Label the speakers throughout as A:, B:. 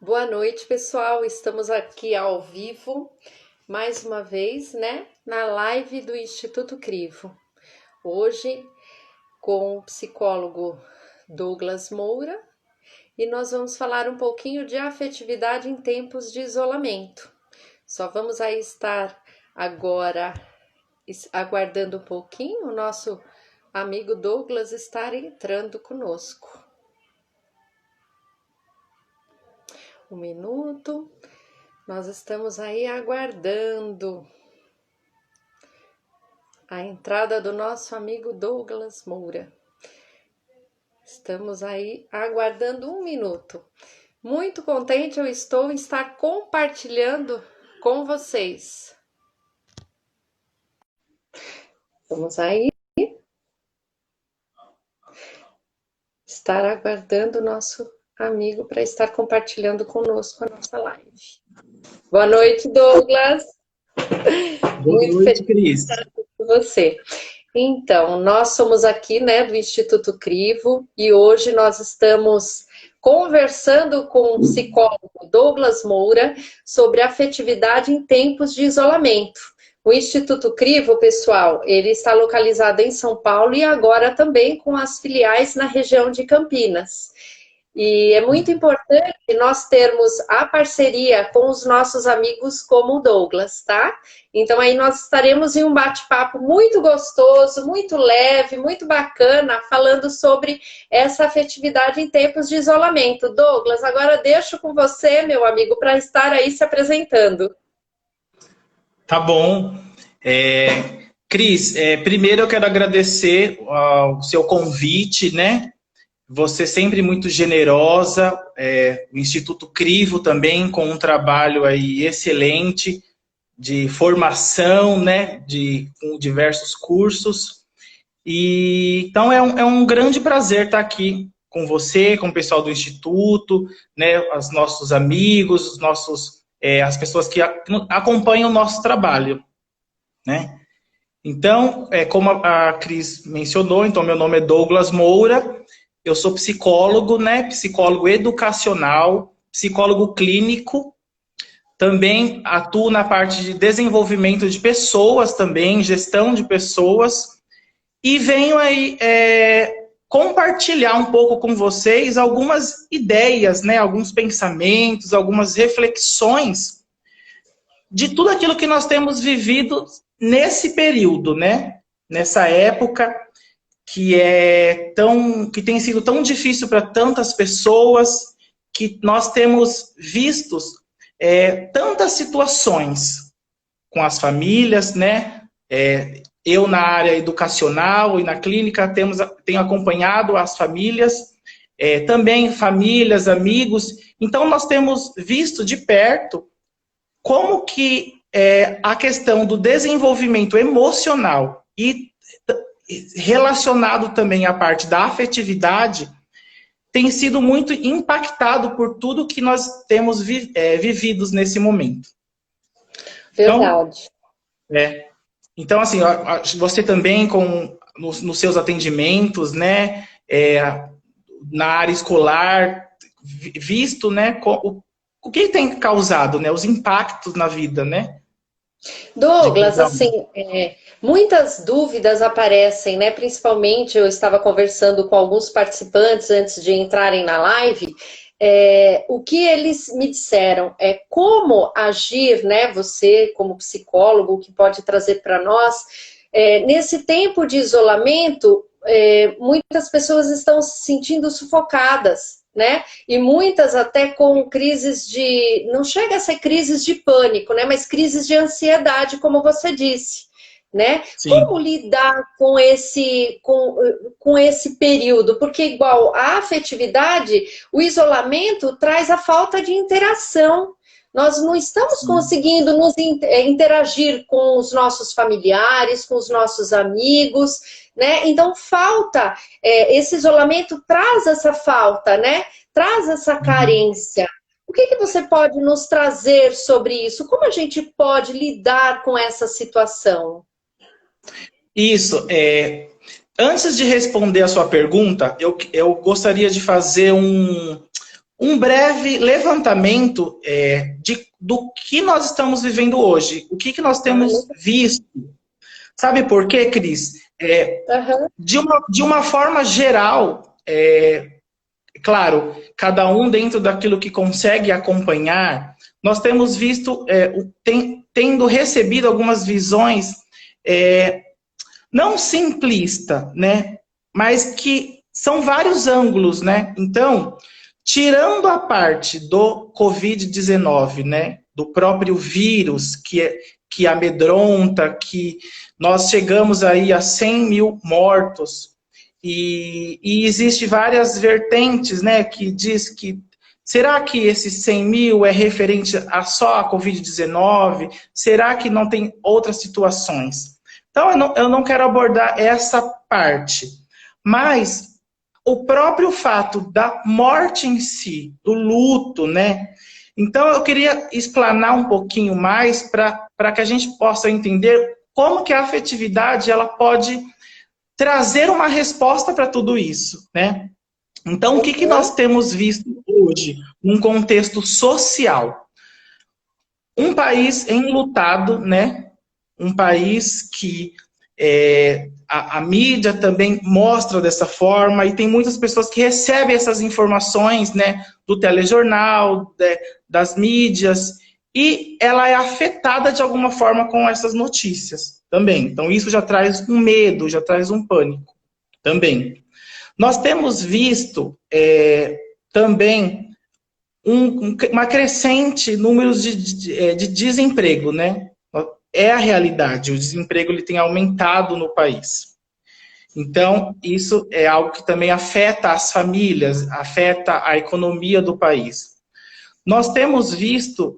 A: Boa noite, pessoal. Estamos aqui ao vivo, mais uma vez, né, na live do Instituto Crivo. Hoje, com o psicólogo Douglas Moura, e nós vamos falar um pouquinho de afetividade em tempos de isolamento. Só vamos aí estar agora aguardando um pouquinho o nosso amigo Douglas estar entrando conosco. Um minuto. Nós estamos aí aguardando a entrada do nosso amigo Douglas Moura. Estamos aí aguardando um minuto. Muito contente eu estou em estar compartilhando com vocês. Vamos aí estar aguardando o nosso amigo para estar compartilhando conosco a nossa live. Boa noite, Douglas.
B: Boa noite, Cris.
A: Com você. Então, nós somos aqui, né, do Instituto Crivo, e hoje nós estamos conversando com o psicólogo Douglas Moura sobre afetividade em tempos de isolamento. O Instituto Crivo, pessoal, ele está localizado em São Paulo e agora também com as filiais na região de Campinas. E é muito importante nós termos a parceria com os nossos amigos como o Douglas, tá? Então aí nós estaremos em um bate-papo muito gostoso, muito leve, muito bacana, falando sobre essa afetividade em tempos de isolamento. Douglas, agora deixo com você, meu amigo, para estar aí se apresentando.
B: Tá bom. Cris, primeiro eu quero agradecer o seu convite, né? Você sempre muito generosa, o Instituto Crivo também com um trabalho aí excelente de formação, né? Com diversos cursos. E então é um grande prazer estar aqui com você, com o pessoal do Instituto, né? Os nossos amigos, as pessoas que acompanham o nosso trabalho, né? Então, como a Cris mencionou, então meu nome é Douglas Moura, eu sou psicólogo, né? Psicólogo educacional, psicólogo clínico, também atuo na parte de desenvolvimento de pessoas também, gestão de pessoas, e venho aí compartilhar um pouco com vocês algumas ideias, né? Alguns pensamentos, algumas reflexões de tudo aquilo que nós temos vivido nesse período, né? Nessa época que tem sido tão difícil para tantas pessoas, que nós temos visto tantas situações com as famílias, né? Eu na área educacional e na clínica tenho acompanhado as famílias, também famílias, amigos. Então nós temos visto de perto como que a questão do desenvolvimento emocional e relacionado também à parte da afetividade tem sido muito impactado por tudo que nós temos vividos nesse momento.
A: Verdade.
B: Então, assim, você também nos seus atendimentos, né, na área escolar, visto, né, o que tem causado, né, os impactos na vida, né?
A: Douglas, assim, muitas dúvidas aparecem, né? Principalmente eu estava conversando com alguns participantes antes de entrarem na live. O que eles me disseram é como agir, né? Você, como psicólogo, que pode trazer para nós, nesse tempo de isolamento, muitas pessoas estão se sentindo sufocadas, né? E muitas até com crises não chega a ser crises de pânico, né? Mas crises de ansiedade, como você disse, né?
B: Sim.
A: Como lidar com esse período? Porque igual a afetividade, o isolamento traz a falta de interação. Nós não estamos conseguindo nos interagir com os nossos familiares, com os nossos amigos, né? Então falta, esse isolamento traz essa falta, né? Traz essa carência. O que você pode nos trazer sobre isso? Como a gente pode lidar com essa situação?
B: Isso, antes de responder a sua pergunta, eu gostaria de fazer um breve levantamento do que nós estamos vivendo hoje, o que nós temos visto. Sabe por quê, Cris? De uma forma geral, claro, cada um dentro daquilo que consegue acompanhar, nós temos visto, tendo recebido algumas visões não simplista, né? Mas que são vários ângulos, né? Então, tirando a parte do Covid-19, né? Do próprio vírus que amedronta, que nós chegamos aí a 100 mil mortos, e existe várias vertentes, né? Que diz que será que esses 100 mil é referente a só a Covid-19? Será que não tem outras situações? Então, eu não quero abordar essa parte, mas o próprio fato da morte em si, do luto, né? Então, eu queria explanar um pouquinho mais para que a gente possa entender como que a afetividade ela pode trazer uma resposta para tudo isso, né? Então, o que nós temos visto hoje, num contexto social? Um país enlutado, né? Um país que a mídia também mostra dessa forma, e tem muitas pessoas que recebem essas informações, né, do telejornal, das mídias, e ela é afetada de alguma forma com essas notícias também. Então isso já traz um medo, já traz um pânico também. Nós temos visto também uma crescente número de desemprego, né? É a realidade, o desemprego ele tem aumentado no país. Então, isso é algo que também afeta as famílias, afeta a economia do país. Nós temos visto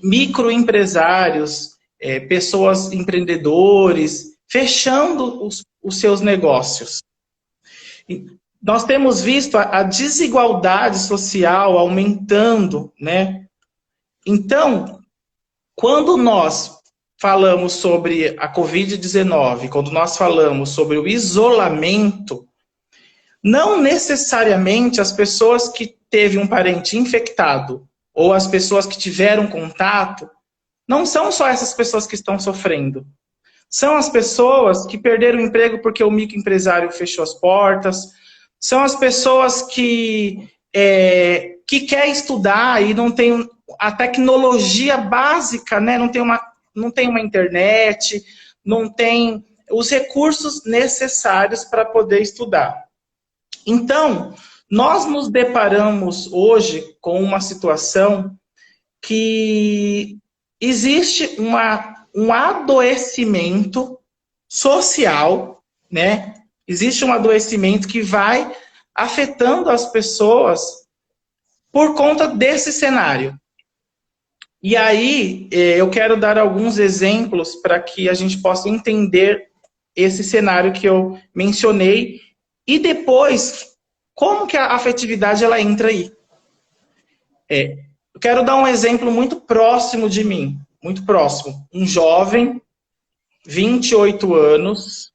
B: microempresários, pessoas empreendedores, fechando os seus negócios. Nós temos visto a desigualdade social aumentando, né? Então, quando nós falamos sobre a Covid-19, quando nós falamos sobre o isolamento, não necessariamente as pessoas que teve um parente infectado ou as pessoas que tiveram contato, não são só essas pessoas que estão sofrendo. São as pessoas que perderam o emprego porque o microempresário fechou as portas, são as pessoas que quer estudar e não tem a tecnologia básica, né? Não tem uma internet, não tem os recursos necessários para poder estudar. Então, nós nos deparamos hoje com uma situação que existe um adoecimento social, né? Existe um adoecimento que vai afetando as pessoas por conta desse cenário. E aí, eu quero dar alguns exemplos para que a gente possa entender esse cenário que eu mencionei e depois, como que a afetividade ela entra aí. Eu quero dar um exemplo muito próximo de mim, muito próximo. Um jovem, 28 anos,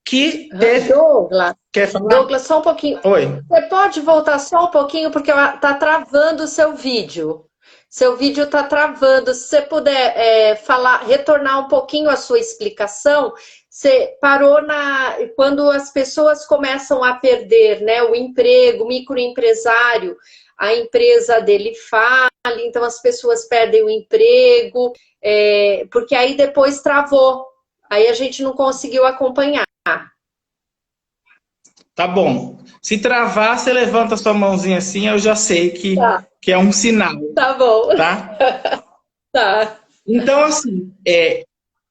B: que teve...
A: Douglas, só um pouquinho.
B: Oi.
A: Você pode voltar só um pouquinho, porque tá travando o seu vídeo. Seu vídeo tá travando. Se você puder retornar um pouquinho a sua explicação, você parou quando as pessoas começam a perder, né, o emprego, o microempresário, a empresa dele fala, então as pessoas perdem o emprego, porque aí depois travou. Aí a gente não conseguiu acompanhar.
B: Tá bom. Se travar, você levanta a sua mãozinha assim, eu já sei que é um sinal.
A: Tá bom.
B: Tá?
A: Tá.
B: Então, assim,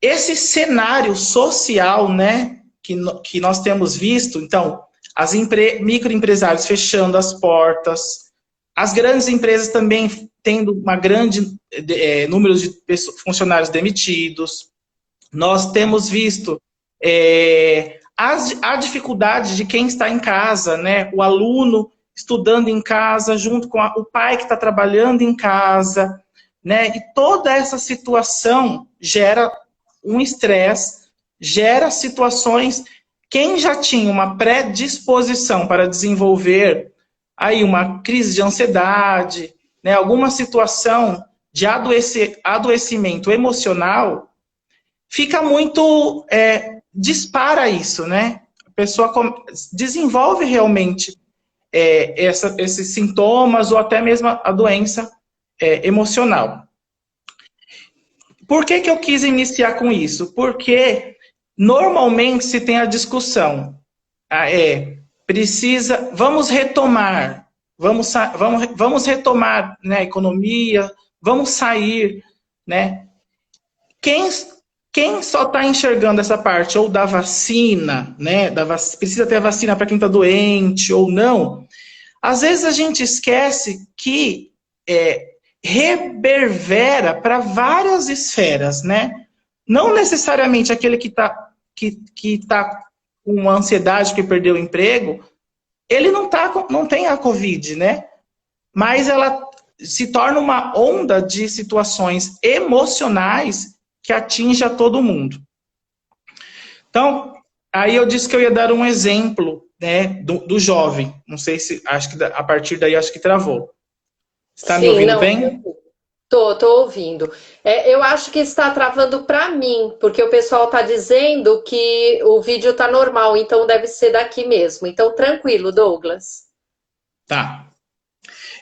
B: esse cenário social, né, que nós temos visto, então, as microempresários fechando as portas, as grandes empresas também tendo uma grande número de funcionários demitidos. Nós temos visto a dificuldade de quem está em casa, né? O aluno estudando em casa, junto com o pai que está trabalhando em casa, né? E toda essa situação gera um estresse, gera situações quem já tinha uma predisposição para desenvolver aí uma crise de ansiedade, né, alguma situação de adoecimento emocional, fica muito, dispara isso, né? A pessoa desenvolve realmente esses sintomas ou até mesmo a doença emocional. Por que eu quis iniciar com isso? Porque normalmente se tem a discussão, vamos retomar, vamos retomar, né, a economia, vamos sair, né? Quem só está enxergando essa parte ou da vacina, né? Precisa ter a vacina para quem está doente ou não. Às vezes a gente esquece que reverbera para várias esferas, né? Não necessariamente aquele que tá com uma ansiedade, que perdeu o emprego, ele não tem a Covid, né? Mas ela se torna uma onda de situações emocionais que atinge a todo mundo. Então, aí eu disse que eu ia dar um exemplo, né, do jovem. Não sei se, acho que a partir daí acho que travou. Está me
A: Sim,
B: ouvindo
A: não,
B: bem?
A: tô ouvindo. Eu acho que está travando para mim, porque o pessoal está dizendo que o vídeo está normal, então deve ser daqui mesmo. Então, tranquilo, Douglas.
B: Tá.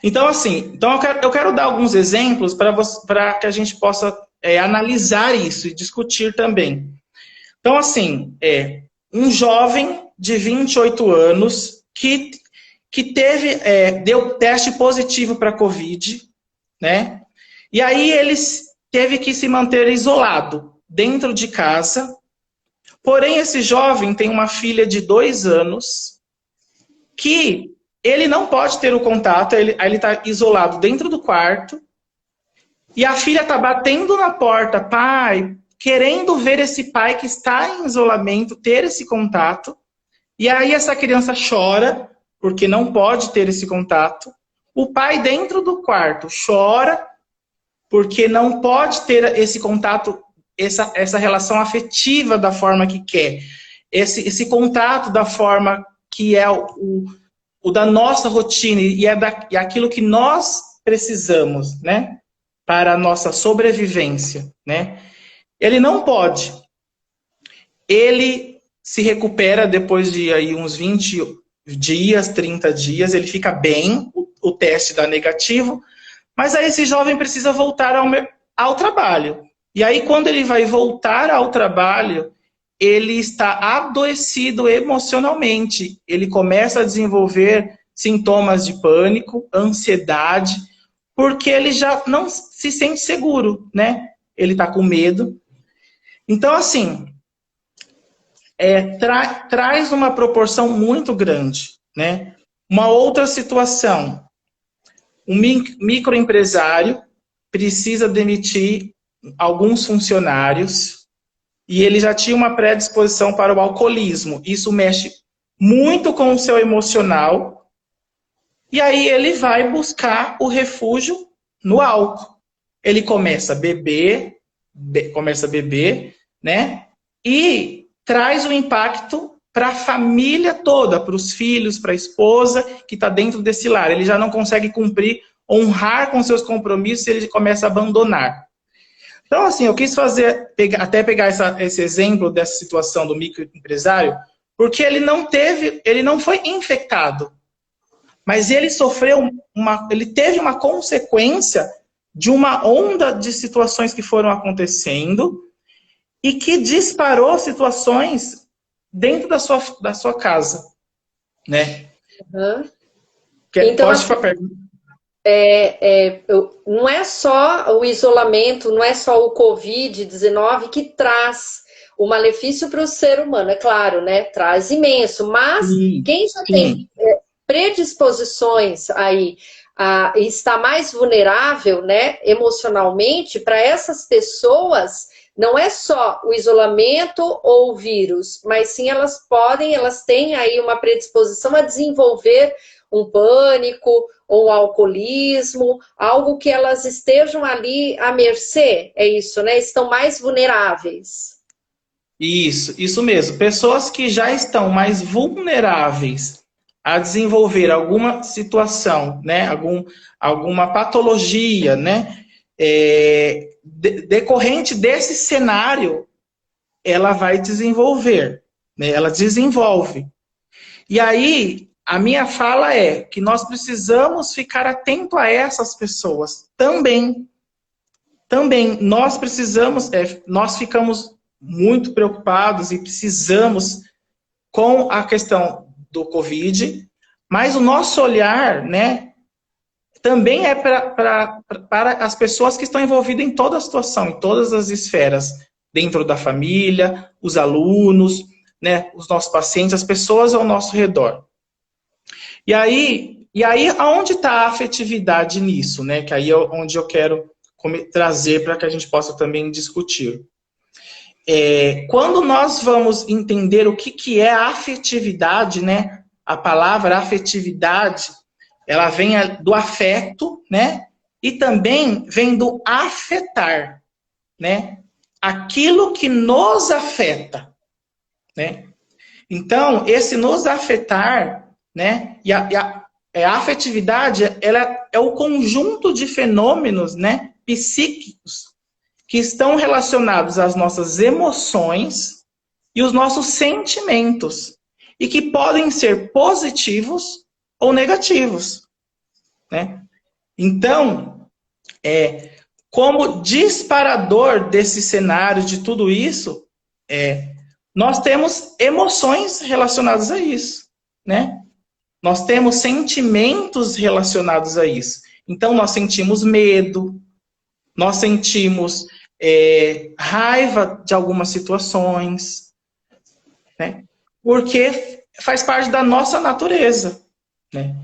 B: Então, assim, eu quero dar alguns exemplos para que a gente possa analisar isso e discutir também. Então, assim, um jovem de 28 anos que deu teste positivo para Covid, né? E aí ele teve que se manter isolado dentro de casa. Porém, esse jovem tem uma filha de 2 anos que ele não pode ter o contato, ele está isolado dentro do quarto, e a filha está batendo na porta, pai, querendo ver esse pai que está em isolamento, ter esse contato, e aí essa criança chora, porque não pode ter esse contato, o pai dentro do quarto chora, porque não pode ter esse contato, essa relação afetiva da forma que quer, esse contato da forma que é o da nossa rotina e é aquilo que nós precisamos, né, para a nossa sobrevivência, né? Ele não pode. Ele se recupera depois de aí uns 20 dias, 30 dias, ele fica bem, o teste dá negativo, mas aí esse jovem precisa voltar ao trabalho. E aí quando ele vai voltar ao trabalho, ele está adoecido emocionalmente. Ele começa a desenvolver sintomas de pânico, ansiedade, porque ele já não se sente seguro, né? Ele está com medo. Então, assim, traz uma proporção muito grande, né? Uma outra situação, um microempresário precisa demitir alguns funcionários e ele já tinha uma predisposição para o alcoolismo. Isso mexe muito com o seu emocional. E aí ele vai buscar o refúgio no álcool. Ele começa a beber, né? E traz o impacto para a família toda, para os filhos, para a esposa que está dentro desse lar. Ele já não consegue cumprir, honrar com seus compromissos e ele começa a abandonar. Então, assim, eu quis pegar esse exemplo dessa situação do microempresário, porque ele não foi infectado, mas ele ele teve uma consequência de uma onda de situações que foram acontecendo e que disparou situações dentro da sua casa, né?
A: Uhum. Então,
B: pode falar.
A: Não é só o isolamento, não é só o Covid-19 que traz o malefício para o ser humano, é claro, né? Traz imenso, mas quem já tem predisposições aí está mais vulnerável, né, emocionalmente, para essas pessoas não é só o isolamento ou o vírus, mas sim elas têm aí uma predisposição a desenvolver um pânico ou um alcoolismo, algo que elas estejam ali à mercê, é isso, né? Estão mais vulneráveis.
B: Isso mesmo. Pessoas que já estão mais vulneráveis a desenvolver alguma situação, né? Alguma patologia, né? Decorrente desse cenário, ela vai desenvolver, né? Ela desenvolve. E aí, a minha fala é que nós precisamos ficar atento a essas pessoas também. Também, nós precisamos, nós ficamos muito preocupados e precisamos com a questão do Covid, mas o nosso olhar, né, também é para as pessoas que estão envolvidas em toda a situação, em todas as esferas, dentro da família, os alunos, né, os nossos pacientes, as pessoas ao nosso redor. E aí aonde está a afetividade nisso, né? Que aí é onde eu quero trazer para que a gente possa também discutir. Quando nós vamos entender o que é a afetividade, né? A palavra afetividade, ela vem do afeto, né? E também vem do afetar, né? Aquilo que nos afeta, né? Então, esse nos afetar, né? E a afetividade, ela é o conjunto de fenômenos, né? Psíquicos que estão relacionados às nossas emoções e os nossos sentimentos, e que podem ser positivos ou negativos, né? Então, como disparador desse cenário, de tudo isso, nós temos emoções relacionadas a isso, né? Nós temos sentimentos relacionados a isso. Então, nós sentimos medo, nós sentimos raiva de algumas situações, né? Porque faz parte da nossa natureza, né?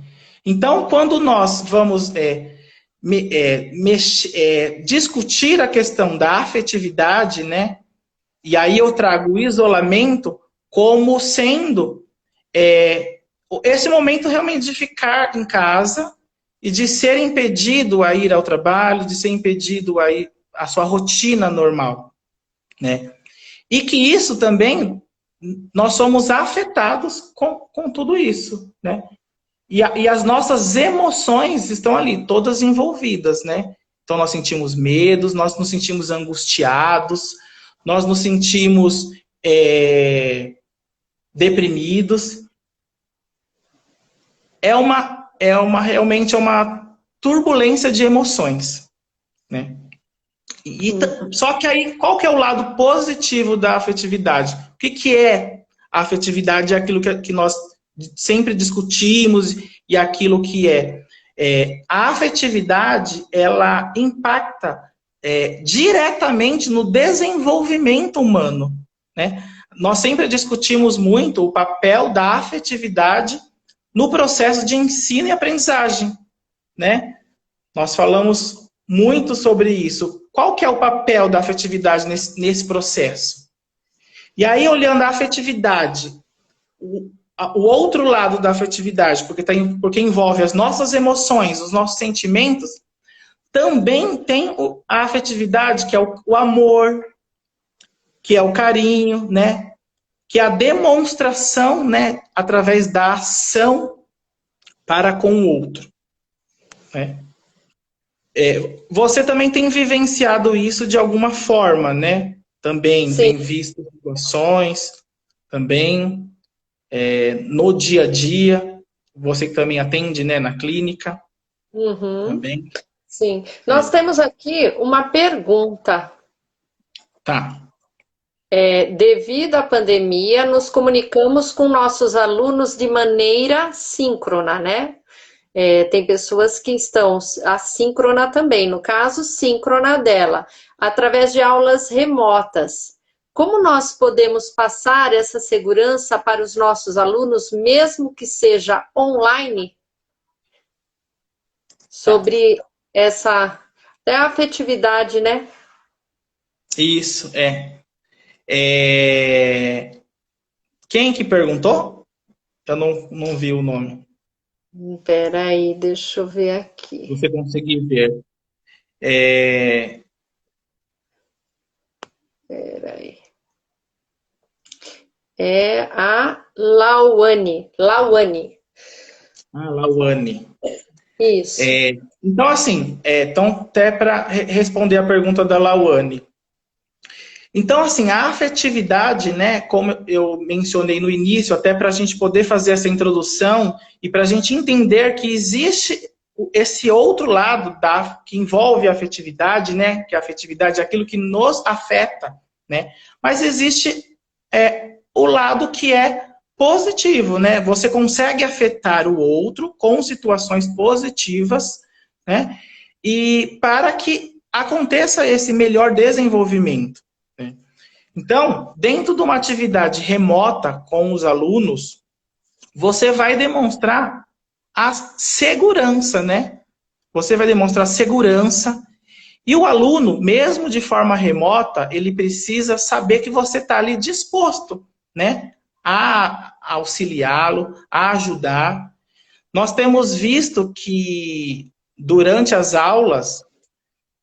B: Então, quando nós vamos discutir a questão da afetividade, né? E aí eu trago o isolamento como sendo esse momento realmente de ficar em casa e de ser impedido a ir ao trabalho, de ser impedido a ir à sua rotina normal, né? E que isso também, nós somos afetados com tudo isso, né? E as nossas emoções estão ali, todas envolvidas, né? Então nós sentimos medos, nós nos sentimos angustiados, nós nos sentimos deprimidos. Realmente é uma turbulência de emoções, né? Só que aí, qual que é o lado positivo da afetividade? O que é a afetividade? É aquilo que nós sempre discutimos e aquilo que a afetividade, ela impacta diretamente no desenvolvimento humano, né? Nós sempre discutimos muito o papel da afetividade no processo de ensino e aprendizagem, né? Nós falamos muito sobre isso. Qual que é o papel da afetividade nesse processo? E aí, olhando a afetividade, o outro lado da afetividade, porque envolve as nossas emoções, os nossos sentimentos, também tem a afetividade, que é o amor, que é o carinho, né? Que é a demonstração, né, através da ação para com o outro, né? Você também tem vivenciado isso de alguma forma, né? Também
A: Sim.
B: tem visto situações, também no dia a dia. Você que também atende, né, na clínica,
A: Uhum.
B: também.
A: Sim. Nós temos aqui uma pergunta.
B: Tá.
A: Devido à pandemia, nos comunicamos com nossos alunos de maneira síncrona, né? Tem pessoas que estão assíncrona também, no caso, síncrona dela, através de aulas remotas. Como nós podemos passar essa segurança para os nossos alunos, mesmo que seja online, sobre essa afetividade, né?
B: Isso, Quem que perguntou? Eu não vi o nome.
A: Peraí, deixa eu ver aqui.
B: Você conseguiu ver.
A: Peraí. É a Lauane. Lauane.
B: Ah, Lauane.
A: Isso.
B: Então, assim, então, até para responder a pergunta da Lauane. Então, assim, a afetividade, né, como eu mencionei no início, até para a gente poder fazer essa introdução e para a gente entender que existe esse outro lado que envolve a afetividade, né, que a afetividade é aquilo que nos afeta, né, mas existe o lado que é positivo, né, você consegue afetar o outro com situações positivas, né, e para que aconteça esse melhor desenvolvimento. Então, dentro de uma atividade remota com os alunos, você vai demonstrar a segurança, né? Você vai demonstrar segurança. E o aluno, mesmo de forma remota, ele precisa saber que você está ali disposto, né? A auxiliá-lo, a ajudar. Nós temos visto que, durante as aulas,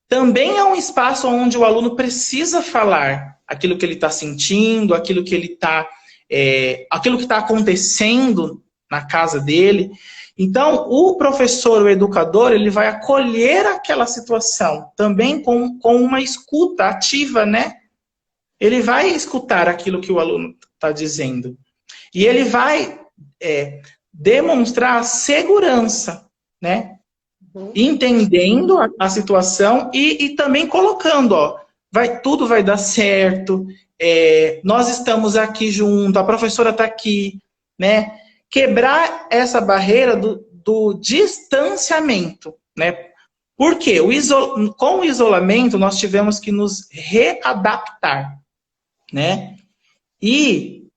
B: também é um espaço onde o aluno precisa falar aquilo que ele está sentindo, aquilo que está acontecendo na casa dele. Então, o professor, o educador, ele vai acolher aquela situação, também com uma escuta ativa, né? Ele vai escutar aquilo que o aluno está dizendo. E ele vai demonstrar segurança, né? Entendendo a situação e também colocando, ó, tudo vai dar certo, nós estamos aqui junto, a professora está aqui, né? Quebrar essa barreira do distanciamento, né? Porque com o isolamento nós tivemos que nos readaptar, né? E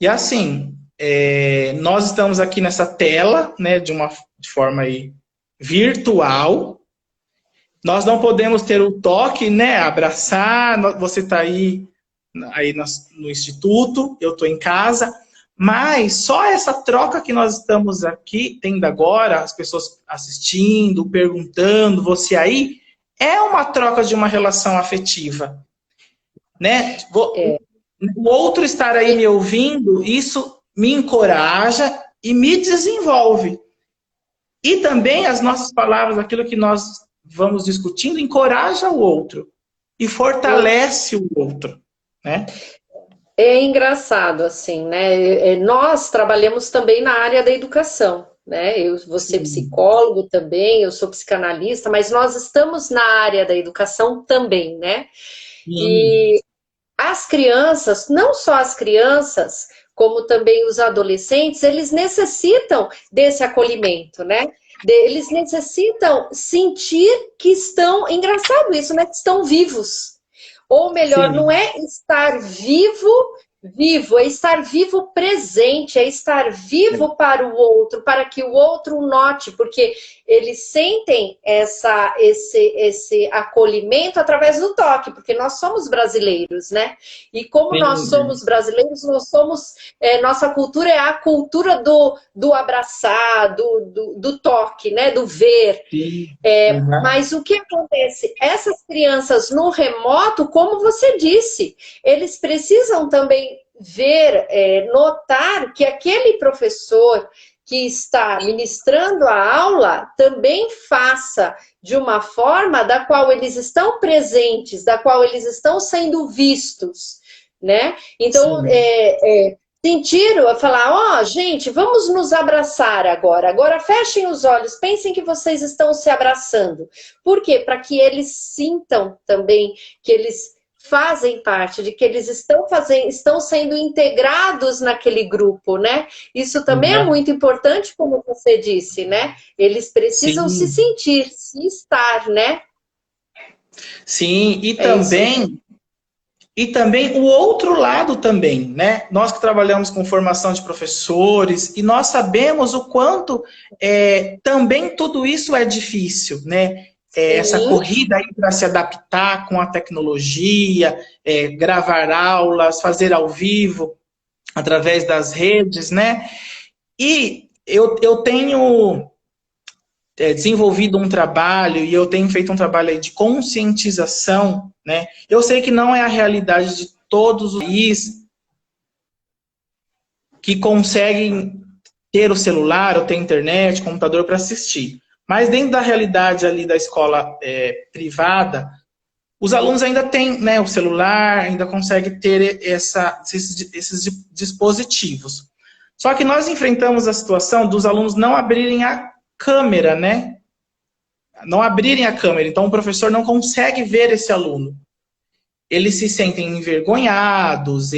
B: assim, nós estamos aqui nessa tela, né? De forma aí virtual. Nós não podemos ter o toque, né? Abraçar. Você está aí no instituto, eu estou em casa. Mas só essa troca que nós estamos aqui tendo agora, as pessoas assistindo, perguntando, você aí, é uma troca de uma relação afetiva, né? O outro estar aí me ouvindo, isso me encoraja e me desenvolve. E também as nossas palavras, aquilo que nós vamos discutindo, encoraja o outro e fortalece o outro, né?
A: É engraçado, assim, né? Nós trabalhamos também na área da educação, né? Eu vou ser psicólogo também, eu sou psicanalista, mas nós estamos na área da educação também, né? E as crianças, não só as crianças, como também os adolescentes, eles necessitam desse acolhimento, né? Eles necessitam sentir que estão, engraçado isso, né? Que estão vivos. Ou melhor, não é estar vivo, é estar vivo presente, é estar vivo para o outro, para que o outro note, porque eles sentem esse acolhimento através do toque, porque nós somos brasileiros, né? E como nós somos brasileiros, nossa cultura é a cultura do abraçar, do toque, né? Do ver. Mas o que acontece? Essas crianças no remoto, como você disse, eles precisam também ver, notar que aquele professor que está ministrando a aula também faça de uma forma da qual eles estão presentes, da qual eles estão sendo vistos, né? Então, sentiram, falar, gente, vamos nos abraçar agora. Agora fechem os olhos, pensem que vocês estão se abraçando. Por quê? Para que eles sintam também que eles fazem parte, de que eles estão sendo integrados naquele grupo, né? Isso também é muito importante, como você disse, né? Eles precisam se sentir, se estar, né?
B: Sim, e também o outro lado também, né? Nós que trabalhamos com formação de professores, e nós sabemos o quanto também tudo isso é difícil, né? Essa corrida aí para se adaptar com a tecnologia, gravar aulas, fazer ao vivo, através das redes, né? E eu tenho desenvolvido um trabalho e eu tenho feito um trabalho aí de conscientização, né? Eu sei que não é a realidade de todos os países, que conseguem ter o celular ou ter internet, computador para assistir. Mas dentro da realidade ali da escola privada, os alunos ainda têm, né, o celular, ainda conseguem ter esses dispositivos. Só que nós enfrentamos a situação dos alunos não abrirem a câmera, né? Não abrirem a câmera. Então, o professor não consegue ver esse aluno. Eles se sentem envergonhados,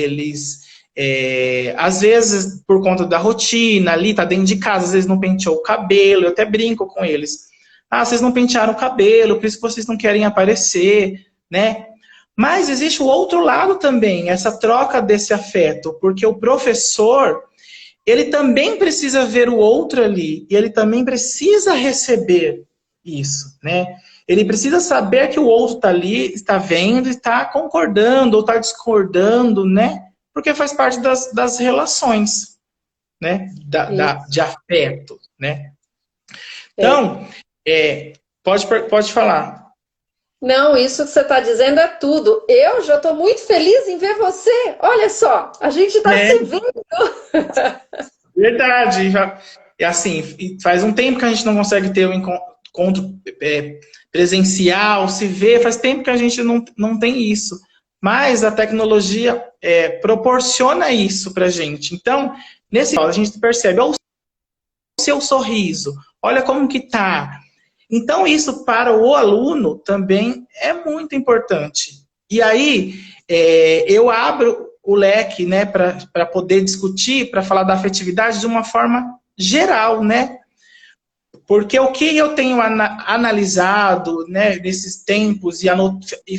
B: às vezes, por conta da rotina, ali, tá dentro de casa, às vezes não penteou o cabelo, eu até brinco com eles. Ah, vocês não pentearam o cabelo, por isso que vocês não querem aparecer, né? Mas existe o outro lado também, essa troca desse afeto, porque o professor, ele também precisa ver o outro ali, e ele também precisa receber isso, né? Ele precisa saber que o outro está ali, está vendo, está concordando ou está discordando, né? Porque faz parte das relações, né? De afeto, né? Então, pode falar.
A: Não, isso que você está dizendo é tudo. Eu já estou muito feliz em ver você. Olha só, a gente está se vendo.
B: Verdade. E assim, faz um tempo que a gente não consegue ter um encontro presencial, se ver, faz tempo que a gente não tem isso. Mas a tecnologia proporciona isso para a gente. Então, nesse a gente percebe, olha o seu sorriso, olha como que tá. Então, isso para o aluno também é muito importante. E aí, eu abro o leque, né, para poder discutir, para falar da afetividade de uma forma geral, né? Porque o que eu tenho analisado, né, nesses tempos e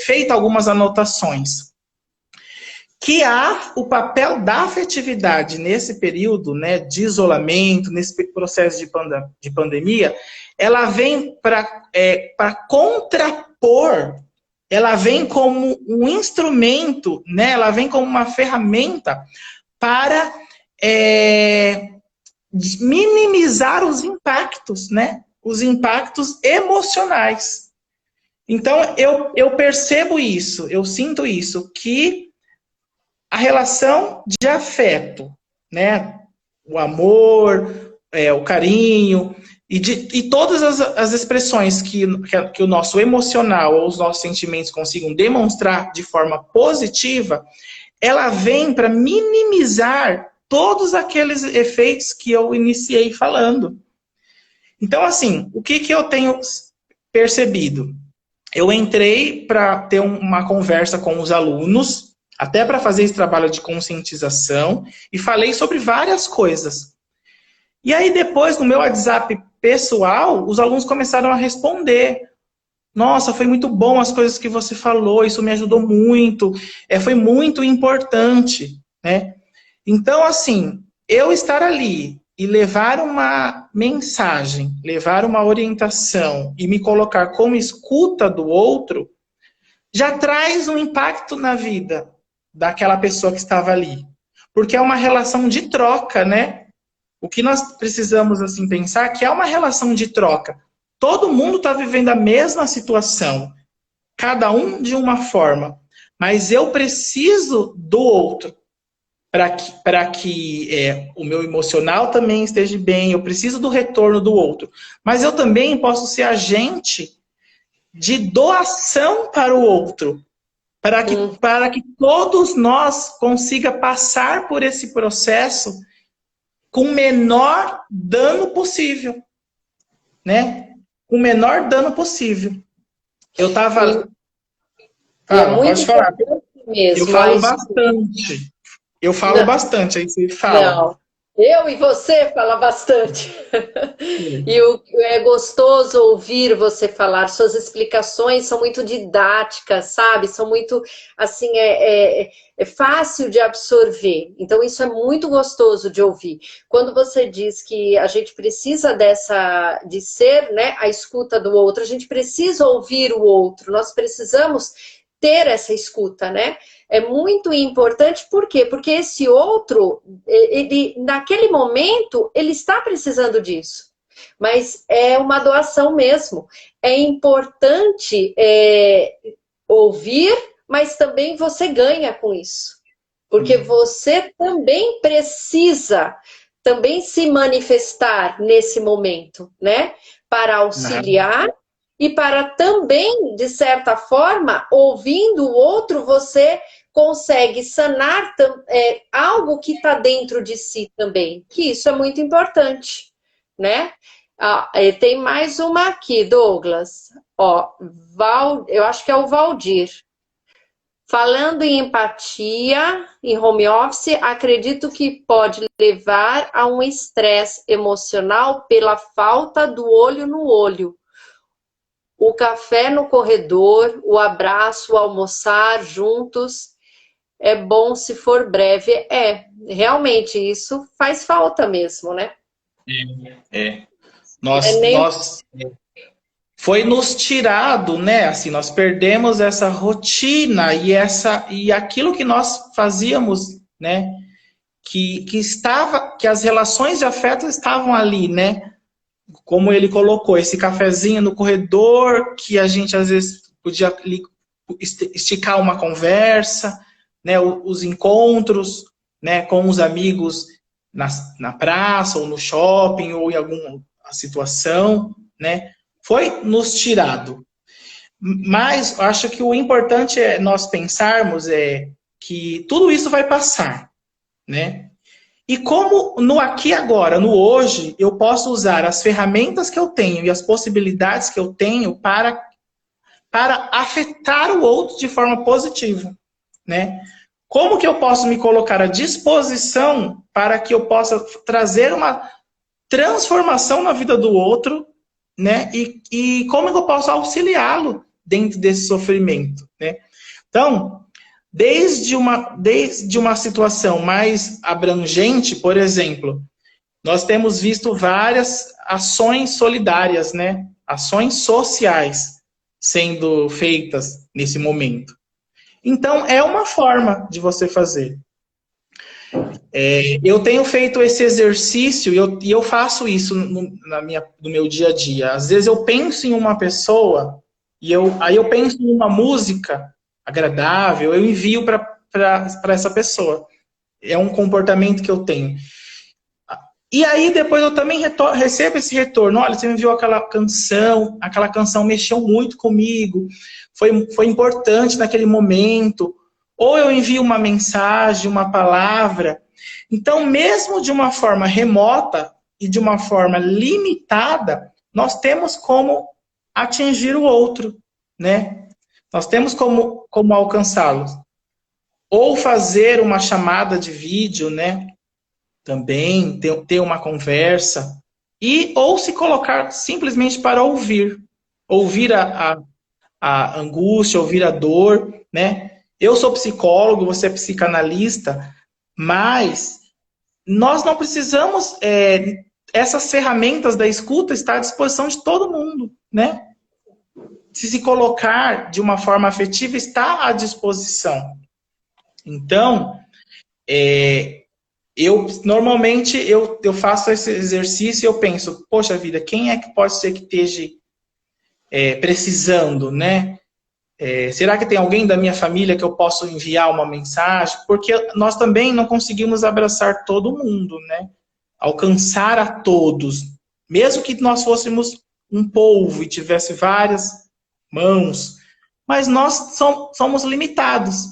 B: feito algumas anotações, que há o papel da afetividade nesse período, né, de isolamento, nesse processo de pandemia, ela vem para contrapor, ela vem como um instrumento, né, ela vem como uma ferramenta para minimizar os impactos, né? Os impactos emocionais. Então, eu percebo isso, eu sinto isso, que a relação de afeto, né? O amor, o carinho, e todas as expressões que o nosso emocional ou os nossos sentimentos consigam demonstrar de forma positiva, ela vem para minimizar todos aqueles efeitos que eu iniciei falando. Então, assim, o que eu tenho percebido? Eu entrei para ter uma conversa com os alunos, até para fazer esse trabalho de conscientização, e falei sobre várias coisas. E aí, depois, no meu WhatsApp pessoal, os alunos começaram a responder. Nossa, foi muito bom as coisas que você falou, isso me ajudou muito, foi muito importante, né? Então, assim, eu estar ali e levar uma mensagem, levar uma orientação e me colocar como escuta do outro, já traz um impacto na vida daquela pessoa que estava ali. Porque é uma relação de troca, né? O que nós precisamos, assim, pensar que é uma relação de troca. Todo mundo está vivendo a mesma situação, cada um de uma forma, mas eu preciso do outro para que o meu emocional também esteja bem, eu preciso do retorno do outro. Mas eu também posso ser agente de doação para o outro, para que todos nós consiga passar por esse processo com o menor dano possível, né? Com o menor dano possível. Eu estava... pode falar.
A: Mesmo,
B: eu falo bastante. Eu falo bastante, aí você fala.
A: Não, eu e você fala bastante. E é gostoso ouvir você falar. Suas explicações são muito didáticas, sabe? São muito, assim, é fácil de absorver. Então, isso é muito gostoso de ouvir. Quando você diz que a gente precisa de ser, né, a escuta do outro, a gente precisa ouvir o outro, nós precisamos ter essa escuta, né? É muito importante, por quê? Porque esse outro, ele, naquele momento, ele está precisando disso. Mas é uma doação mesmo. É importante ouvir, mas também você ganha com isso. Porque você também precisa também se manifestar nesse momento, né? Para auxiliar e para também, de certa forma, ouvindo o outro, você consegue sanar algo que está dentro de si também, que isso é muito importante, né? Tem mais uma aqui, Douglas. Ó, eu acho que é o Valdir. Falando em empatia, em home office, acredito que pode levar a um estresse emocional pela falta do olho no olho. O café no corredor, o abraço, o almoçar juntos, é bom se for breve. Realmente, isso faz falta mesmo, né?
B: Nós foi nos tirado, né? Assim, nós perdemos essa rotina e aquilo que nós fazíamos, né? Que as relações de afeto estavam ali, né? Como ele colocou, esse cafezinho no corredor, que a gente às vezes podia esticar uma conversa, né? Os encontros, né? Com os amigos na praça ou no shopping ou em alguma situação, né? Foi nos tirado. Mas acho que o importante é nós pensarmos que tudo isso vai passar, né? E como no aqui e agora, no hoje, eu posso usar as ferramentas que eu tenho e as possibilidades que eu tenho para afetar o outro de forma positiva, né? Como que eu posso me colocar à disposição para que eu possa trazer uma transformação na vida do outro, né? E como eu posso auxiliá-lo dentro desse sofrimento, né? Então, desde uma situação mais abrangente, por exemplo, nós temos visto várias ações solidárias, né? Ações sociais sendo feitas nesse momento. Então, é uma forma de você fazer. Eu tenho feito esse exercício e eu faço isso no meu dia a dia. Às vezes eu penso em uma pessoa e aí eu penso em uma música agradável, eu envio para essa pessoa. É um comportamento que eu tenho. E aí depois eu também recebo esse retorno. Olha, você me enviou aquela canção mexeu muito comigo, foi importante naquele momento. Ou eu envio uma mensagem, uma palavra. Então, mesmo de uma forma remota e de uma forma limitada, nós temos como atingir o outro, né? Nós temos como alcançá-lo. Ou fazer uma chamada de vídeo, né? Também ter uma conversa. Ou se colocar simplesmente para ouvir. Ouvir a angústia, ouvir a dor, né? Eu sou psicólogo, você é psicanalista, mas nós não precisamos... essas ferramentas da escuta estão à disposição de todo mundo, né? Se colocar de uma forma afetiva está à disposição. Então, normalmente eu faço esse exercício e eu penso, poxa vida, quem é que pode ser que esteja precisando, né? Será que tem alguém da minha família que eu posso enviar uma mensagem? Porque nós também não conseguimos abraçar todo mundo, né? Alcançar a todos. Mesmo que nós fôssemos um polvo e tivesse várias mãos, mas nós somos limitados.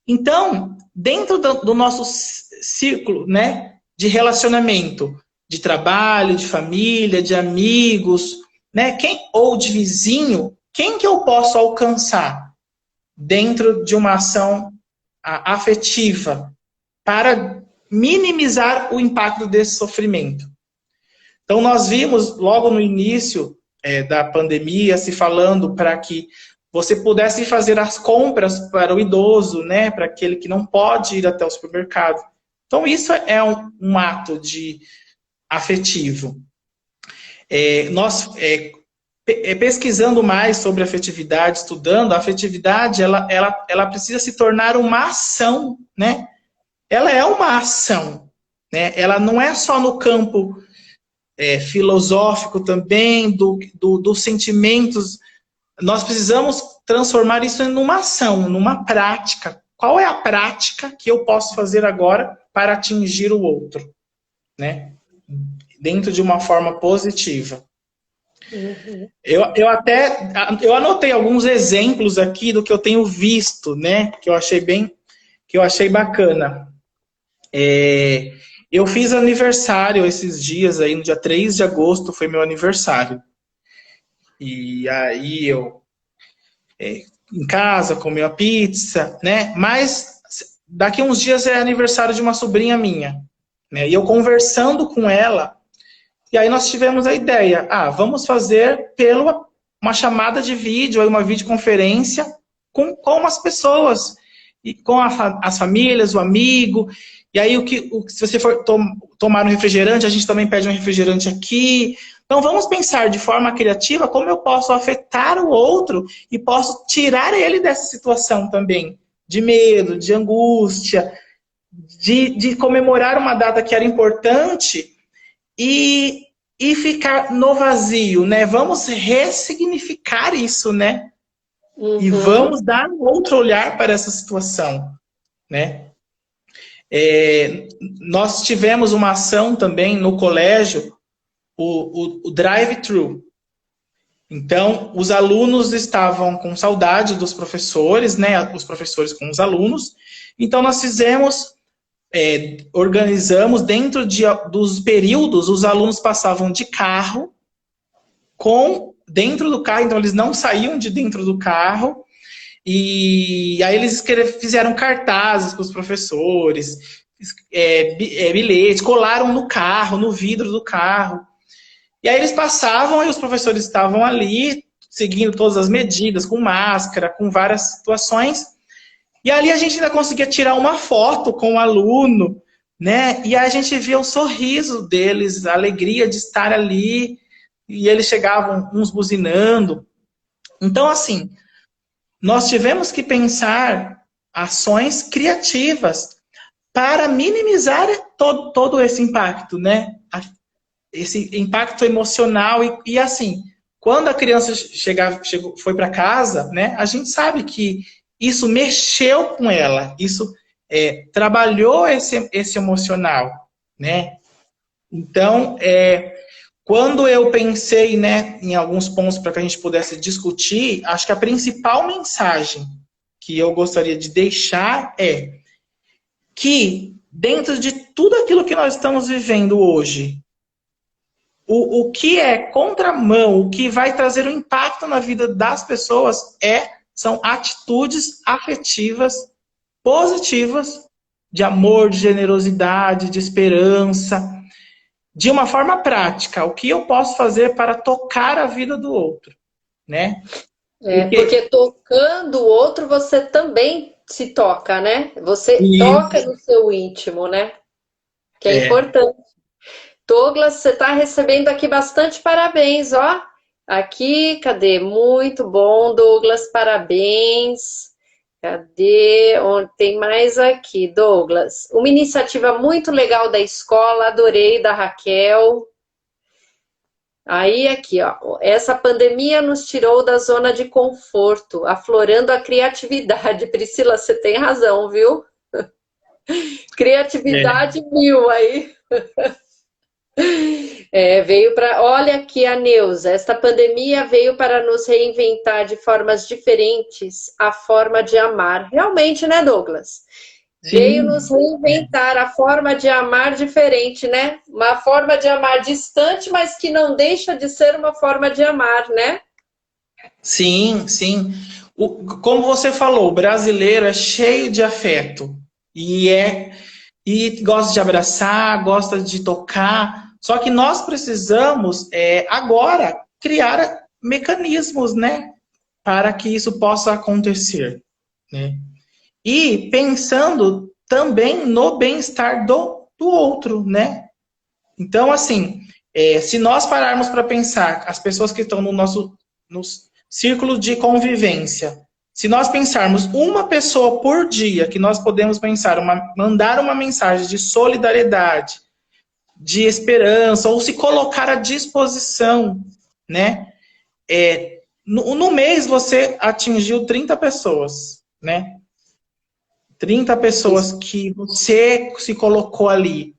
B: Então, dentro do nosso círculo, né, de relacionamento, de trabalho, de família, de amigos, né, ou de vizinho, quem que eu posso alcançar dentro de uma ação afetiva para minimizar o impacto desse sofrimento? Então, nós vimos logo no início da pandemia se falando para que você pudesse fazer as compras para o idoso, né, para aquele que não pode ir até o supermercado. Então, isso é um ato afetivo. Nós pesquisando mais sobre afetividade, estudando, a afetividade ela precisa se tornar uma ação, né? Ela é uma ação, né? Ela não é só no campo filosófico também, dos sentimentos. Nós precisamos transformar isso em uma ação, numa prática qual é a prática que eu posso fazer agora para atingir o outro, né? Dentro de uma forma positiva.
A: Uhum.
B: Eu anotei alguns exemplos aqui do que eu tenho visto, né? Que eu achei bacana. Eu fiz aniversário esses dias aí, no dia 3 de agosto foi meu aniversário. E aí eu em casa comi a pizza, né? Mas daqui uns dias é aniversário de uma sobrinha minha, né? E eu conversando com ela, e aí nós tivemos a ideia, vamos fazer uma chamada de vídeo, uma videoconferência com as pessoas, e com as famílias, o amigo. E aí, se você for tomar um refrigerante, a gente também pede um refrigerante aqui. Então, vamos pensar de forma criativa como eu posso afetar o outro e posso tirar ele dessa situação também, de medo, de angústia, de comemorar uma data que era importante e ficar no vazio, né? Vamos ressignificar isso, né?
A: Uhum.
B: E vamos dar um outro olhar para essa situação, né? Nós tivemos uma ação também no colégio, o drive-thru. Então, os alunos estavam com saudade dos professores, né? Os professores com os alunos. Então, nós organizamos dentro dos períodos, os alunos passavam de carro dentro do carro, então eles não saíam de dentro do carro. E aí eles fizeram cartazes para os professores, bilhetes, colaram no carro, no vidro do carro. E aí eles passavam e os professores estavam ali, seguindo todas as medidas, com máscara, com várias situações. E ali a gente ainda conseguia tirar uma foto com o aluno, né? E a gente via o sorriso deles, a alegria de estar ali. E eles chegavam uns buzinando. Então, assim, nós tivemos que pensar ações criativas para minimizar todo esse impacto, né? Esse impacto emocional. E assim, quando a criança foi para casa, né? A gente sabe que isso mexeu com ela, isso trabalhou esse emocional, né? Então, quando eu pensei, né, em alguns pontos para que a gente pudesse discutir, acho que a principal mensagem que eu gostaria de deixar é que, dentro de tudo aquilo que nós estamos vivendo hoje, o que é contramão, o que vai trazer um impacto na vida das pessoas são atitudes afetivas positivas, de amor, de generosidade, de esperança, de uma forma prática. O que eu posso fazer para tocar a vida do outro, né?
A: Porque tocando o outro, você também se toca, né? Você toca no seu íntimo, né? Que é importante. Douglas, você está recebendo aqui bastante parabéns, ó. Aqui, cadê? Muito bom, Douglas, parabéns. Cadê? Onde tem mais aqui, Douglas? Uma iniciativa muito legal da escola, adorei, da Raquel. Aí, aqui, ó. Essa pandemia nos tirou da zona de conforto, aflorando a criatividade. Priscila, você tem razão, viu? Criatividade mil aí. Veio para. Olha aqui a Neuza. Esta pandemia veio para nos reinventar de formas diferentes a forma de amar. Realmente, né, Douglas? Sim. Veio nos reinventar a forma de amar diferente, né? Uma forma de amar distante, mas que não deixa de ser uma forma de amar, né?
B: Sim, sim. Como você falou, o brasileiro é cheio de afeto. E gosta de abraçar, gosta de tocar. Só que nós precisamos, agora, criar mecanismos, né? Para que isso possa acontecer, né? E pensando também no bem-estar do outro, né? Então, assim, se nós pararmos para pensar, as pessoas que estão no círculo de convivência, se nós pensarmos uma pessoa por dia que nós podemos mandar uma mensagem de solidariedade, de esperança, ou se colocar à disposição, né? No mês você atingiu 30 pessoas, né? 30 pessoas que você se colocou ali.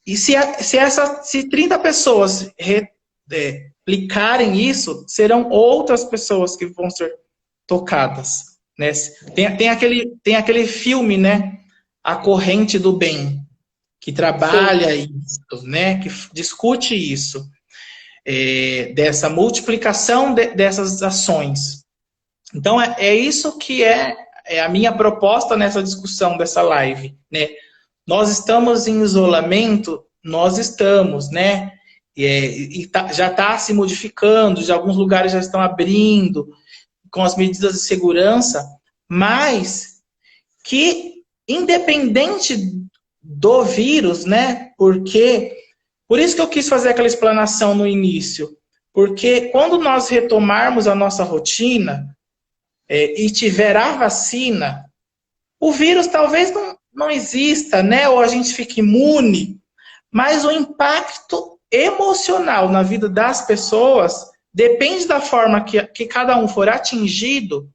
B: E se 30 pessoas replicarem isso, serão outras pessoas que vão ser tocadas. Né? Tem aquele filme, né? A Corrente do Bem, que trabalha isso, né? Que discute isso. Dessa multiplicação dessas ações. Então, é isso que é a minha proposta nessa discussão dessa live, né? Nós estamos em isolamento, nós estamos, né? Já está se modificando, já alguns lugares já estão abrindo, com as medidas de segurança, mas que, independente do vírus, né? Por isso que eu quis fazer aquela explanação no início, porque quando nós retomarmos a nossa rotina e tiver a vacina, o vírus talvez não exista, né? Ou a gente fique imune, mas o impacto emocional na vida das pessoas depende da forma que cada um for atingido,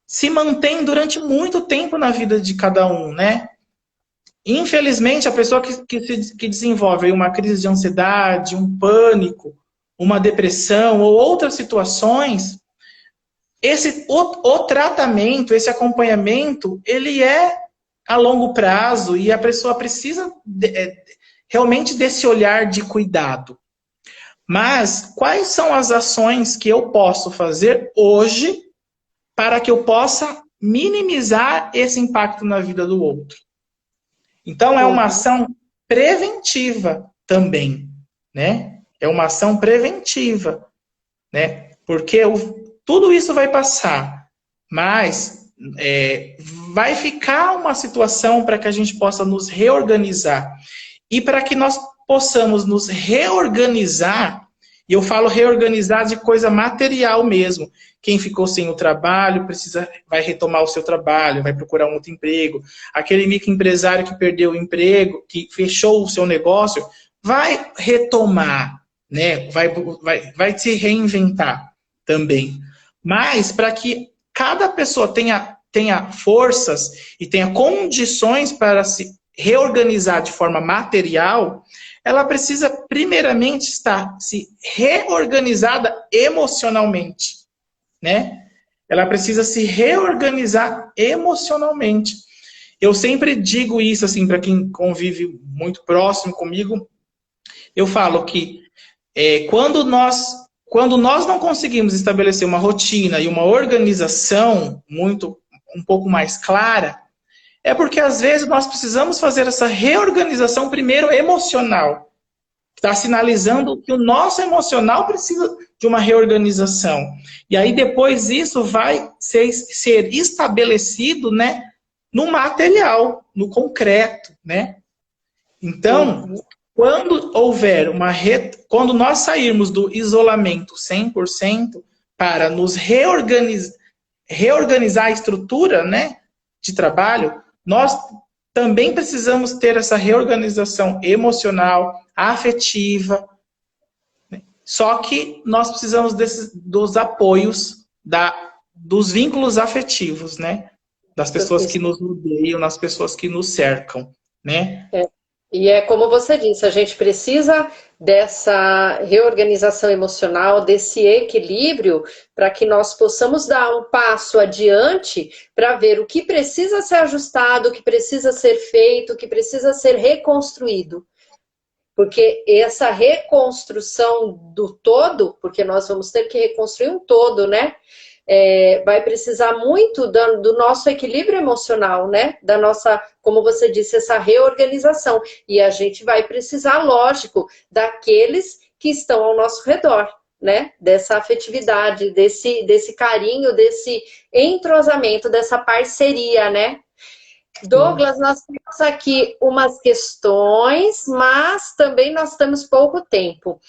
B: se mantém durante muito tempo na vida de cada um, né? Infelizmente, a pessoa que desenvolve uma crise de ansiedade, um pânico, uma depressão ou outras situações, o tratamento, esse acompanhamento, ele é a longo prazo e a pessoa precisa realmente desse olhar de cuidado. Mas quais são as ações que eu posso fazer hoje para que eu possa minimizar esse impacto na vida do outro? Então, é uma ação preventiva também, né? É uma ação preventiva, né? Porque tudo isso vai passar, mas vai ficar uma situação para que a gente possa nos reorganizar. E para que nós possamos nos reorganizar, e eu falo reorganizar de coisa material mesmo. Quem ficou sem o trabalho vai retomar o seu trabalho, vai procurar um outro emprego. Aquele microempresário que perdeu o emprego, que fechou o seu negócio, vai retomar, né? Vai se reinventar também. Mas para que cada pessoa tenha forças e tenha condições para se reorganizar de forma material, ela precisa primeiramente estar se reorganizada emocionalmente, né? Ela precisa se reorganizar emocionalmente. Eu sempre digo isso assim para quem convive muito próximo comigo. Eu falo que quando nós não conseguimos estabelecer uma rotina e uma organização um pouco mais clara, é porque às vezes nós precisamos fazer essa reorganização primeiro emocional. Está sinalizando que o nosso emocional precisa de uma reorganização. E aí depois isso vai ser estabelecido, né, no material, no concreto, né? Então, quando nós sairmos do isolamento 100% para nos reorganizar a estrutura, né, de trabalho, nós também precisamos ter essa reorganização emocional, afetiva, né? Só que nós precisamos dos apoios, dos vínculos afetivos, né? Das pessoas que nos rodeiam, das pessoas que nos cercam, né?
A: E é como você disse, a gente precisa dessa reorganização emocional, desse equilíbrio, para que nós possamos dar um passo adiante para ver o que precisa ser ajustado, o que precisa ser feito, o que precisa ser reconstruído. Porque essa reconstrução do todo, porque nós vamos ter que reconstruir um todo, né? Vai precisar muito do nosso equilíbrio emocional, né? Da nossa, como você disse, essa reorganização. E a gente vai precisar, lógico, daqueles que estão ao nosso redor, né? Dessa afetividade, desse carinho, desse entrosamento, dessa parceria, né? Douglas, nós temos aqui umas questões, mas também nós temos pouco tempo.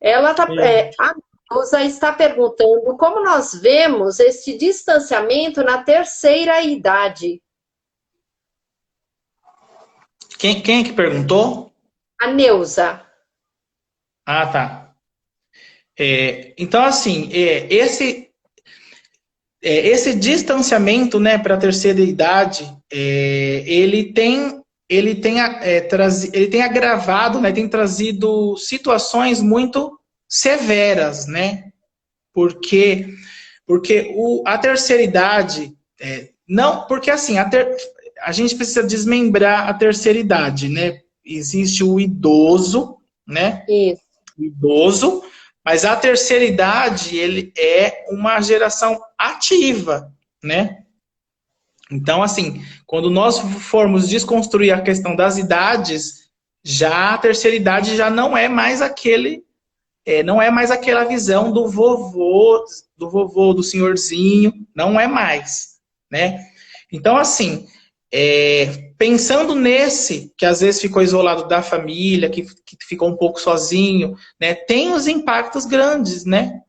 A: A Neuza está perguntando como nós vemos esse distanciamento na terceira idade.
B: Quem é que perguntou?
A: A Neuza.
B: Ah, tá. Então, assim, esse distanciamento, né, para a terceira idade, ele tem agravado, né, tem trazido situações muito severas, né? Porque a terceira idade, não, porque assim, a gente precisa desmembrar a terceira idade, né? Existe o idoso, né?
A: Isso.
B: O idoso, mas a terceira idade, ele é uma geração ativa, né? Então, assim, quando nós formos desconstruir a questão das idades, já a terceira idade já não é mais não é mais aquela visão do senhorzinho, não é mais, né? Então, assim, pensando nesse, que às vezes ficou isolado da família, que ficou um pouco sozinho, né? Tem os impactos grandes, né?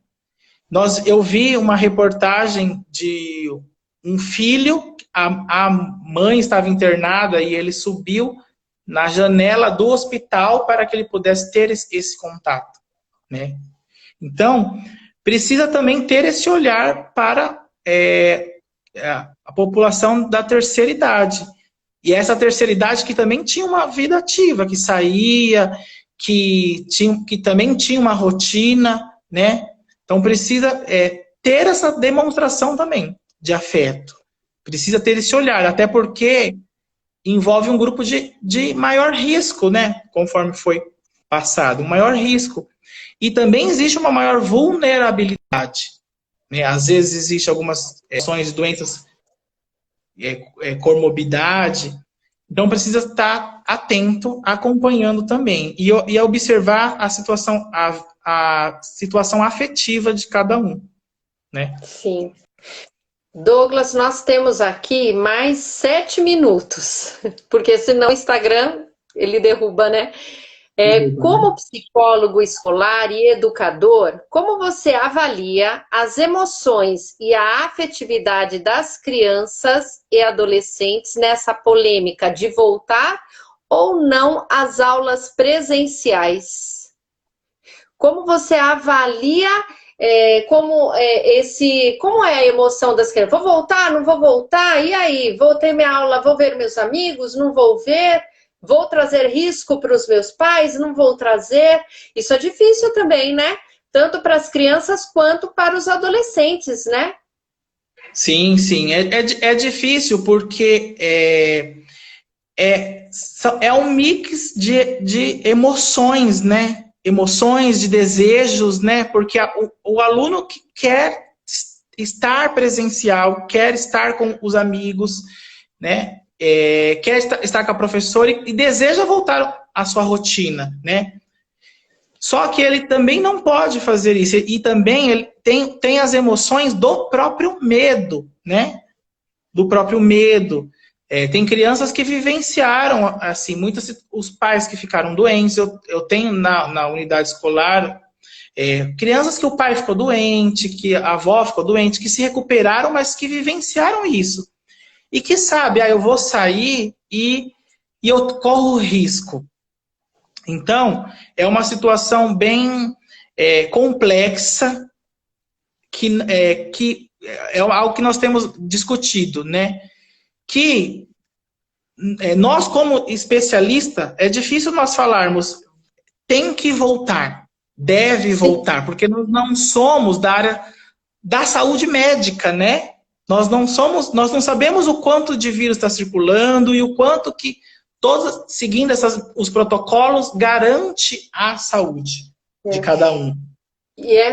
B: Eu vi uma reportagem de um filho, a mãe estava internada e ele subiu na janela do hospital para que ele pudesse ter esse contato, né? Então, precisa também ter esse olhar para a população da terceira idade. E essa terceira idade que também tinha uma vida ativa, que saía, que também tinha uma rotina, né? Então precisa ter essa demonstração também de afeto. Precisa ter esse olhar, até porque envolve um grupo de maior risco, né? Conforme foi passado, um maior risco. E também existe uma maior vulnerabilidade, né? Às vezes existe algumas ações de doenças, comorbidade. Então precisa estar atento, acompanhando também. E observar a situação afetiva de cada um, né?
A: Sim. Douglas, nós temos aqui mais 7 minutos, porque senão o Instagram ele derruba, né? Como psicólogo escolar e educador, como você avalia as emoções e a afetividade das crianças e adolescentes nessa polêmica de voltar ou não às aulas presenciais? Como você avalia como é a emoção das crianças? Vou voltar, não vou voltar? E aí? Vou ter minha aula, vou ver meus amigos, não vou ver? Vou trazer risco para os meus pais? Não vou trazer? Isso é difícil também, né? Tanto para as crianças quanto para os adolescentes, né?
B: Sim, sim. É difícil porque é um mix de emoções, né? Emoções, de desejos, né? Porque o aluno que quer estar presencial, quer estar com os amigos, né? Quer estar com a professora e deseja voltar à sua rotina, né? Só que ele também não pode fazer isso. E também ele tem as emoções do próprio medo, né? Do próprio medo. Tem crianças que vivenciaram, assim, os pais que ficaram doentes. Eu tenho na unidade escolar crianças que o pai ficou doente, que a avó ficou doente, que se recuperaram, mas que vivenciaram isso. E que sabe, eu vou sair e eu corro risco. Então, é uma situação bem complexa, que é algo que nós temos discutido, né? Que nós, como especialista, é difícil nós falarmos tem que voltar, deve voltar, porque nós não somos da área da saúde médica, né? Nós não sabemos o quanto de vírus está circulando e o quanto que seguindo os protocolos garante a saúde de cada um.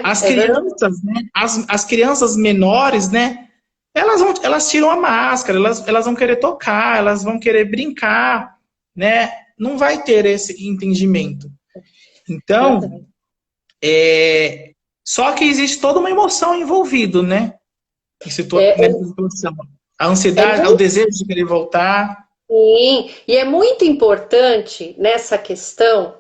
B: As crianças, né? As crianças menores, né? Elas tiram a máscara, elas vão querer tocar, elas vão querer brincar, né? Não vai ter esse entendimento. Então, só que existe toda uma emoção envolvida, né? Nessa situação. A ansiedade, o desejo de querer voltar.
A: Sim, e é muito importante nessa questão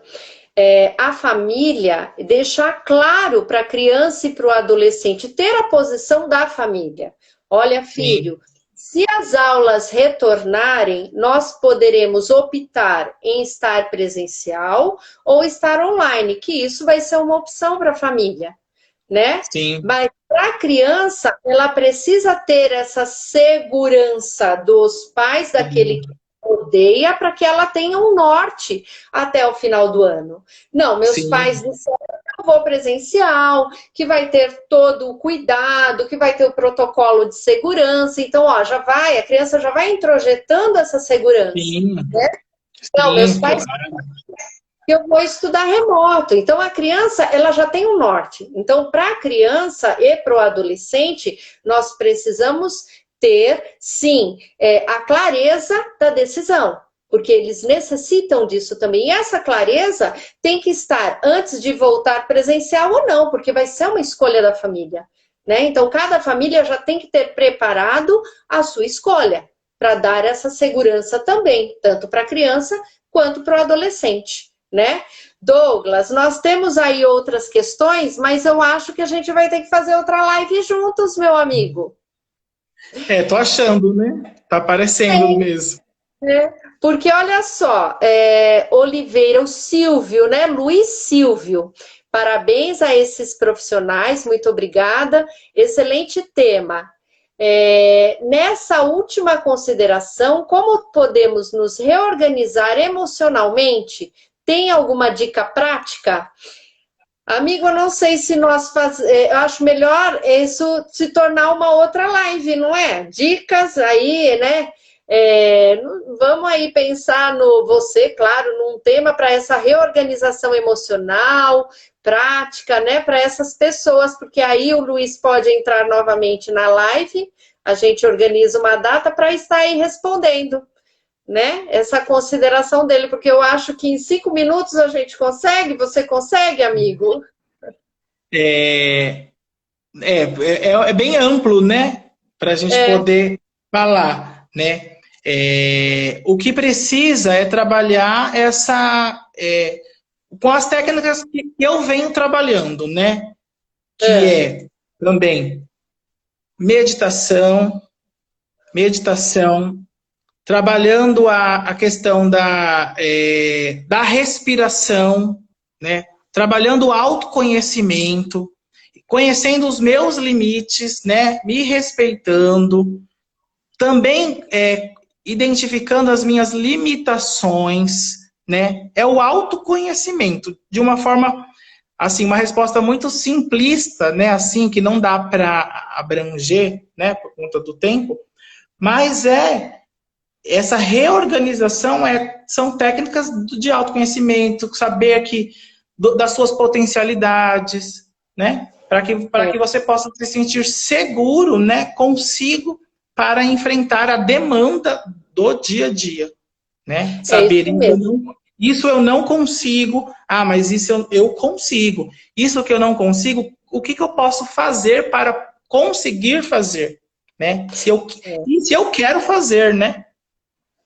A: a família deixar claro para a criança e para o adolescente ter a posição da família. Olha, filho, se as aulas retornarem, nós poderemos optar em estar presencial ou estar online, que isso vai ser uma opção para a família. né?
B: Sim.
A: Mas para a criança, ela precisa ter essa segurança dos pais daquele que odeia para que ela tenha um norte até o final do ano. Não, meus pais
B: Sim.
A: disseram que eu vou presencial, que vai ter todo o cuidado, que vai ter o protocolo de segurança. Então, ó, já vai, a criança já vai introjetando essa segurança,
B: Sim.
A: né? Não, meus
B: Sim,
A: pais
B: claro.
A: que eu vou estudar remoto. Então, a criança, ela já tem um norte. Então, para a criança e para o adolescente, nós precisamos ter, sim, a clareza da decisão, porque eles necessitam disso também. E essa clareza tem que estar antes de voltar presencial ou não, porque vai ser uma escolha da família, né? Então, cada família já tem que ter preparado a sua escolha para dar essa segurança também, tanto para a criança quanto para o adolescente, né? Douglas, nós temos aí outras questões, mas eu acho que a gente vai ter que fazer outra live juntos, meu amigo.
B: Tô achando, né? Tá aparecendo mesmo.
A: Porque olha só, Oliveira, o Silvio, né? Luiz Silvio. Parabéns a esses profissionais, muito obrigada. Excelente tema. Nessa última consideração, como podemos nos reorganizar emocionalmente? Tem alguma dica prática? Amigo, eu não sei se eu acho melhor isso se tornar uma outra live, não é? Dicas aí, né? Vamos aí pensar você, claro, num tema para essa reorganização emocional, prática, né? Para essas pessoas, porque aí o Luiz pode entrar novamente na live, a gente organiza uma data para estar aí respondendo, né? Essa consideração dele, porque eu acho que em 5 minutos a gente consegue. Você consegue, amigo?
B: É bem amplo, né? Para a gente poder falar, né? O que precisa é trabalhar com as técnicas que eu venho trabalhando, né? Que é também meditação, trabalhando a questão da respiração, né? Trabalhando o autoconhecimento, conhecendo os meus limites, né? Me respeitando, também identificando as minhas limitações, né? É o autoconhecimento, de uma forma, assim, uma resposta muito simplista, né? Assim, que não dá para abranger, né? Por conta do tempo, mas essa reorganização são técnicas de autoconhecimento, saber das suas potencialidades, né? Para que você possa se sentir seguro, né, consigo para enfrentar a demanda do dia a dia, né? Saber
A: Isso mesmo.
B: isso eu não consigo, mas isso eu consigo. Isso que eu não consigo, o que eu posso fazer para conseguir fazer, né? Se eu quero fazer, né?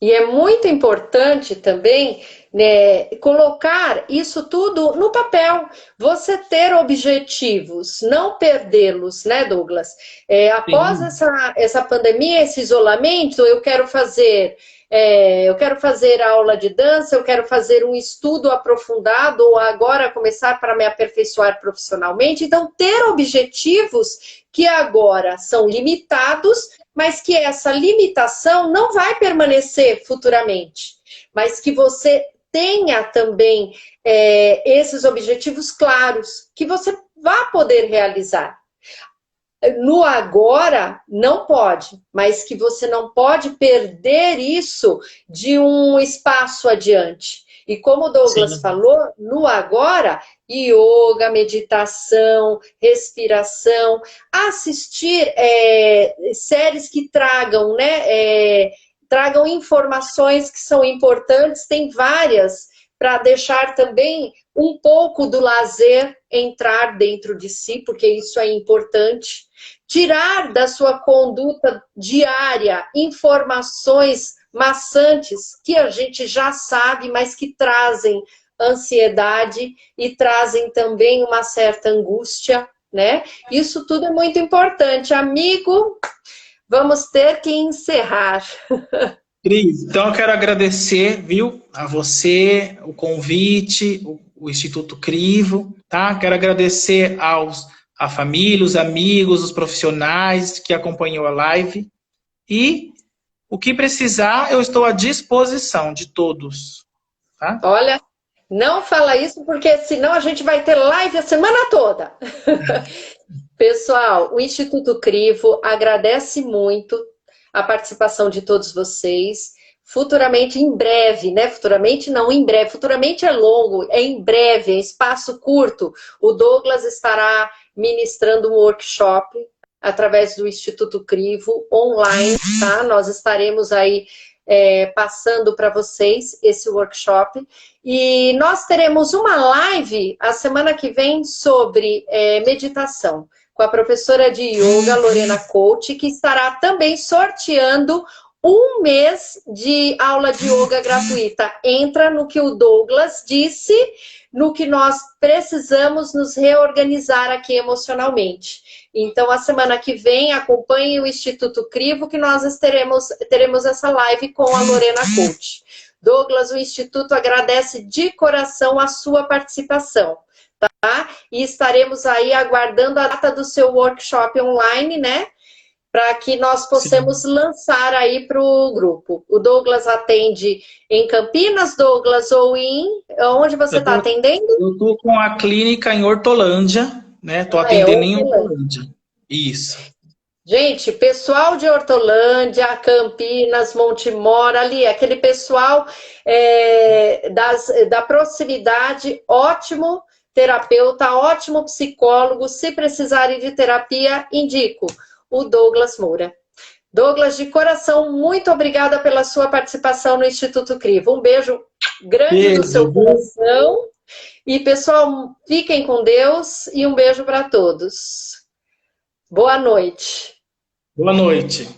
A: E é muito importante também, né, colocar isso tudo no papel. Você ter objetivos, não perdê-los, né, Douglas? Após
B: Sim.
A: essa pandemia, esse isolamento, eu quero fazer aula de dança, eu quero fazer um estudo aprofundado, ou agora começar para me aperfeiçoar profissionalmente. Então, ter objetivos que agora são limitados, mas que essa limitação não vai permanecer futuramente, mas que você tenha também esses objetivos claros, que você vá poder realizar. No agora, não pode, mas que você não pode perder isso de um espaço adiante. E como o Douglas
B: Sim.
A: falou, no agora, yoga, meditação, respiração, assistir séries que tragam, né, tragam informações que são importantes, tem várias, para deixar também um pouco do lazer entrar dentro de si, porque isso é importante. Tirar da sua conduta diária informações maçantes que a gente já sabe, mas que trazem ansiedade e trazem também uma certa angústia, né? Isso tudo é muito importante. Amigo, vamos ter que encerrar.
B: Cris, então eu quero agradecer, viu, a você, o convite, o Instituto Crivo, tá? Quero agradecer a família, os amigos, os profissionais que acompanham a live. E o que precisar, eu estou à disposição de todos. Tá?
A: Olha, não fala isso porque senão a gente vai ter live a semana toda. Pessoal, o Instituto Crivo agradece muito a participação de todos vocês. Futuramente, em breve, né? Futuramente não, em breve. Futuramente é longo, é em breve, é espaço curto. O Douglas estará ministrando um workshop através do Instituto Crivo, online, tá? Nós estaremos aí passando para vocês esse workshop. E nós teremos uma live a semana que vem sobre meditação, com a professora de yoga, Lorena Coach, que estará também sorteando um mês de aula de yoga gratuita. Entra no que o Douglas disse, no que nós precisamos nos reorganizar aqui emocionalmente. Então, a semana que vem, acompanhe o Instituto Crivo, que nós teremos essa live com a Lorena Coach. Douglas, o Instituto agradece de coração a sua participação, tá? E estaremos aí aguardando a data do seu workshop online, né? Para que nós possamos lançar aí para o grupo. O Douglas atende em Campinas, Douglas, ou onde você está atendendo?
B: Eu estou com a clínica em Hortolândia, né? Estou atendendo em Hortolândia. Isso.
A: Gente, pessoal de Hortolândia, Campinas, Montemor, ali, aquele pessoal da proximidade, ótimo terapeuta, ótimo psicólogo. Se precisarem de terapia, indico o Douglas Moura. Douglas, de coração, muito obrigada pela sua participação no Instituto Crivo. Um beijo grande no seu coração. E, pessoal, fiquem com Deus e um beijo para todos. Boa noite.
B: Boa noite.